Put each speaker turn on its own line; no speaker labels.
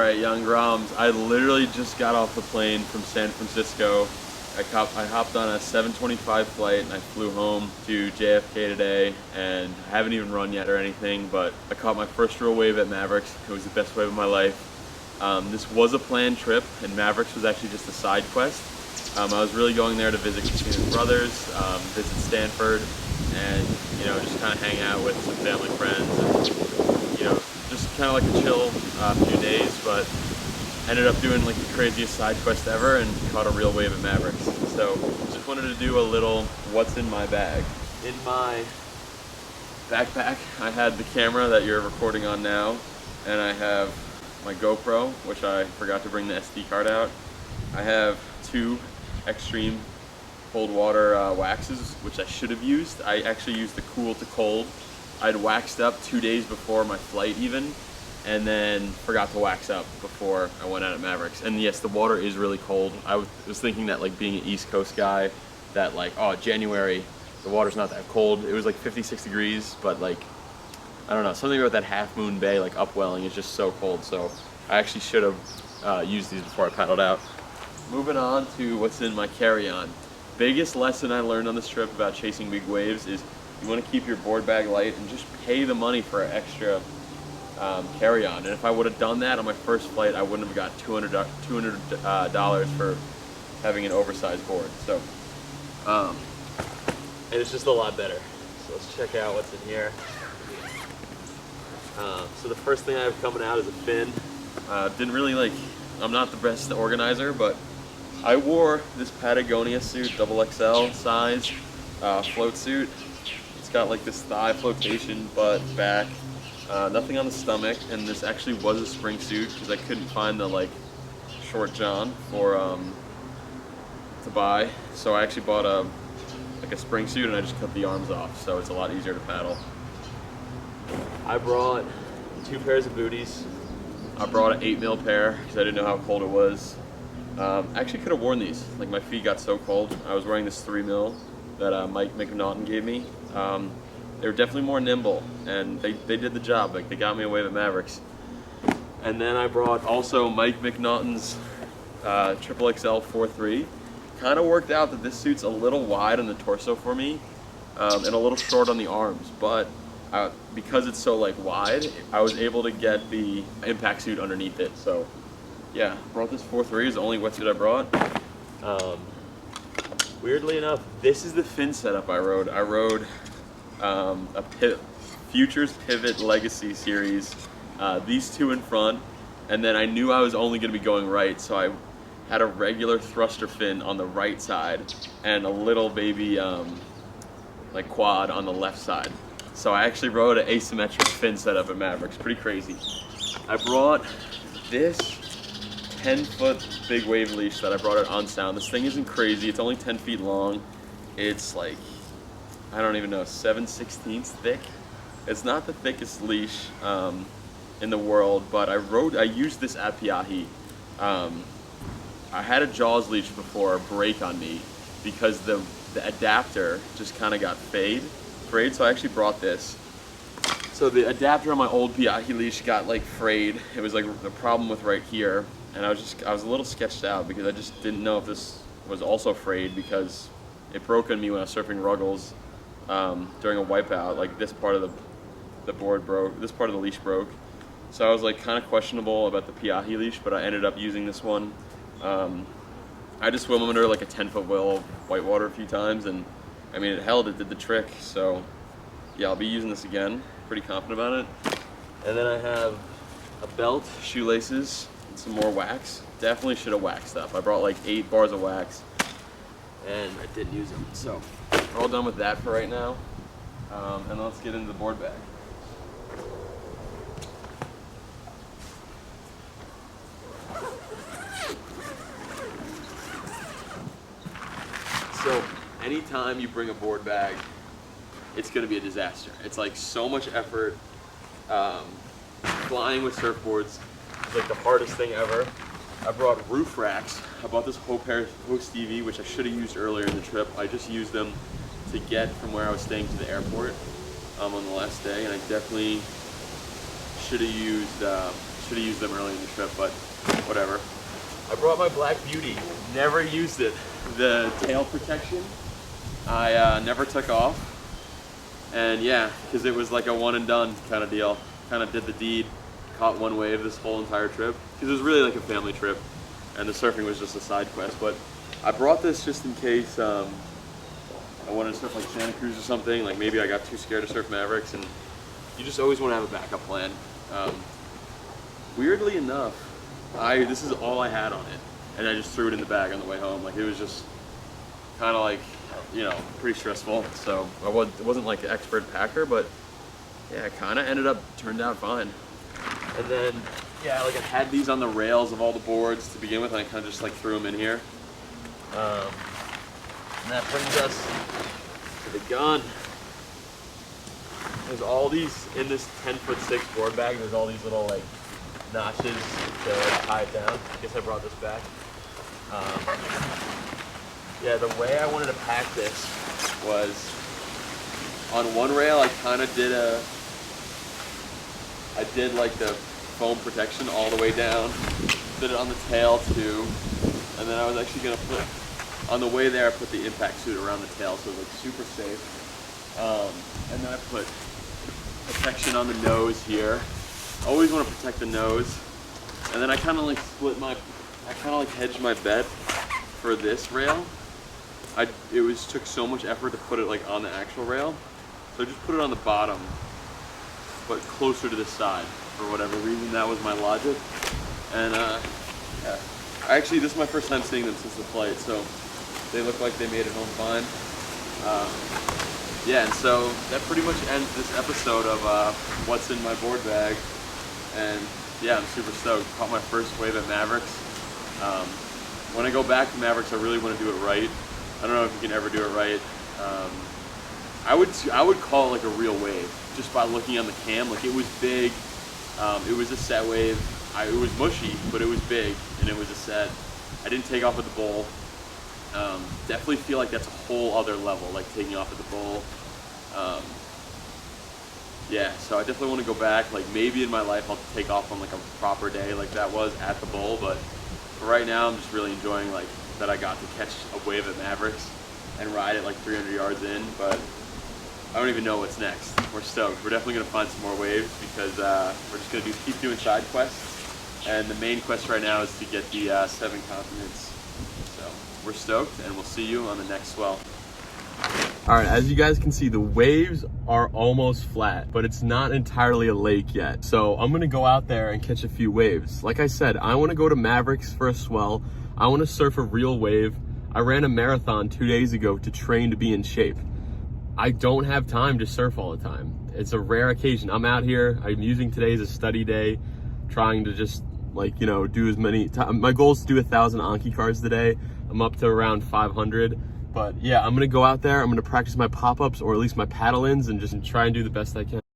Alright, young Groms, I literally just got off the plane from San Francisco. I hopped on a 7:25 flight and I flew home to JFK today, and I haven't even run yet or anything, but I caught my first real wave at Mavericks. It was the best wave of my life. This was a planned trip, and Mavericks was actually just a side quest. I was really going there to visit Christina's brothers, visit Stanford, and just kind of hang out with some family friends, and just kind of like a chill few days, but ended up doing like the craziest side quest ever and caught a real wave at Mavericks. So just wanted to do a little what's in my bag. In my backpack, I had the camera that you're recording on now, and I have my GoPro, which I forgot to bring the SD card out. I have 2 extreme cold water waxes, which I should have used. I actually used the cool to cold. I'd waxed up 2 days before my flight even, and then forgot to wax up before I went out at Mavericks. And yes, the water is really cold. I was thinking that, like, being an East Coast guy, that like, oh, January, the water's not that cold. It was like 56 degrees, but like, I don't know, something about that Half Moon Bay, like upwelling, is just so cold. So I actually should have used these before I paddled out. Moving on to what's in my carry-on. Biggest lesson I learned on this trip about chasing big waves is you want to keep your board bag light and just pay the money for extra carry-on. And if I would have done that on my first flight, I wouldn't have got $200 for having an oversized board. So, and it's just a lot better. So let's check out what's in here. So the first thing I have coming out is a fin. Didn't really I'm not the best organizer, but I wore this Patagonia suit, XXL size, float suit. It's got like this thigh flotation, butt, back, nothing on the stomach, and this actually was a spring suit because I couldn't find the short john for to buy. So I actually bought a spring suit, and I just cut the arms off, so it's a lot easier to paddle. I brought 2 pairs of booties. I brought an 8mm pair because I didn't know how cold it was. I actually could have worn these. Like, my feet got so cold. I was wearing this 3mm that Mike McNaughton gave me. They were definitely more nimble, and they did the job. Like, they got me away with Mavericks. And then I brought also Mike McNaughton's XXL 4.3. Kind of worked out that this suit's a little wide on the torso for me, and a little short on the arms, but because it's so wide, I was able to get the impact suit underneath it. So yeah, brought this 4.3, is the only wetsuit I brought. Weirdly enough, this is the fin setup I rode. I rode a Futures Pivot Legacy series, these 2 in front, and then I knew I was only going to be going right, so I had a regular thruster fin on the right side and a little baby quad on the left side. So I actually rode an asymmetric fin setup at Mavericks. Pretty crazy. I brought this 10-foot big wave leash that I brought at On Sound. This thing isn't crazy. It's only 10 feet long. It's I don't even know, 7/16 thick. It's not the thickest leash in the world, but I used this at Piahi. I had a Jaws leash before break on me because the adapter just kind of got frayed, so I actually brought this. So the adapter on my old Piahi leash got frayed. It was the problem with right here, and I was a little sketched out because I just didn't know if this was also frayed, because it broke on me when I was surfing Ruggles during a wipeout. This part of the board broke, this part of the leash broke. So I was kind of questionable about the Piahi leash, but I ended up using this one. I just swim under a 10-foot well of whitewater a few times, and I mean, it held, it did the trick. So yeah, I'll be using this again. Pretty confident about it. And then I have a belt, shoelaces, and some more wax. Definitely should have waxed up. I brought 8 bars of wax, and I didn't use them. So we're all done with that for right now. And let's get into the board bag. So anytime you bring a board bag, it's going to be a disaster. It's so much effort. Flying with surfboards is the hardest thing ever. I brought roof racks. I bought this whole pair of Stevie, which I should have used earlier in the trip. I just used them to get from where I was staying to the airport on the last day, and I definitely should have used should have used them early in the trip, but whatever. I brought my Black Beauty. Never used it. The tail protection, I never took off. And yeah, because it was like a one and done kind of deal. Kind of did the deed, caught one wave this whole entire trip. Because it was really like a family trip, and the surfing was just a side quest. But I brought this just in case I wanted to surf like Santa Cruz or something. Like maybe I got too scared to surf Mavericks, and you just always want to have a backup plan. Weirdly enough, this is all I had on it, and I just threw it in the bag on the way home. Like it was just kind of like, you know, pretty stressful. So it wasn't like an expert packer, but yeah, it kind of turned out fine. And then yeah, like I had these on the rails of all the boards to begin with, and I kind of just like threw them in here. And that brings us to the gun. There's all these in this 10'6" board bag. There's all these little like notches to like, tie it down. I guess I brought this back. Yeah, the way I wanted to pack this was on one rail. I kind of did like the foam protection all the way down. Did it on the tail too, and then I was actually gonna put on the way there. I put the impact suit around the tail, so it was like super safe. And then I put protection on the nose here. Always want to protect the nose. And then I kind of like hedged my bet for this rail. Took so much effort to put it like on the actual rail. So I just put it on the bottom, but closer to the side for whatever reason. That was my logic. And yeah, actually this is my first time seeing them since the flight, so they look like they made it home fine. Yeah, and so that pretty much ends this episode of what's in my board bag. And yeah, I'm super stoked. Caught my first wave at Mavericks. When I go back to Mavericks, I really want to do it right. I don't know if you can ever do it right. I would call it like a real wave just by looking on the cam. Like it was big. It was a set wave. It was mushy, but it was big, and it was a set. I didn't take off at the bowl. Definitely feel like that's a whole other level, like taking off at the bowl. Yeah, so I definitely want to go back. Like maybe in my life I'll take off on like a proper day like that was at the bowl, but for right now I'm just really enjoying like that I got to catch a wave at Mavericks and ride it like 300 yards in, but I don't even know what's next. We're stoked. We're definitely going to find some more waves because we're just going to keep doing side quests, and the main quest right now is to get the 7 continents. So we're stoked, and we'll see you on the next swell. All right, as you guys can see, the waves are almost flat, but it's not entirely a lake yet. So I'm gonna go out there and catch a few waves. Like I said, I wanna go to Mavericks for a swell. I wanna surf a real wave. I ran a marathon 2 days ago to train to be in shape. I don't have time to surf all the time. It's a rare occasion. I'm out here, I'm using today as a study day, trying to just like, you know, do as many, my goal is to do 1,000 Anki cards today. I'm up to around 500. But yeah, I'm gonna go out there, I'm gonna practice my pop-ups or at least my paddle-ins and just try and do the best I can.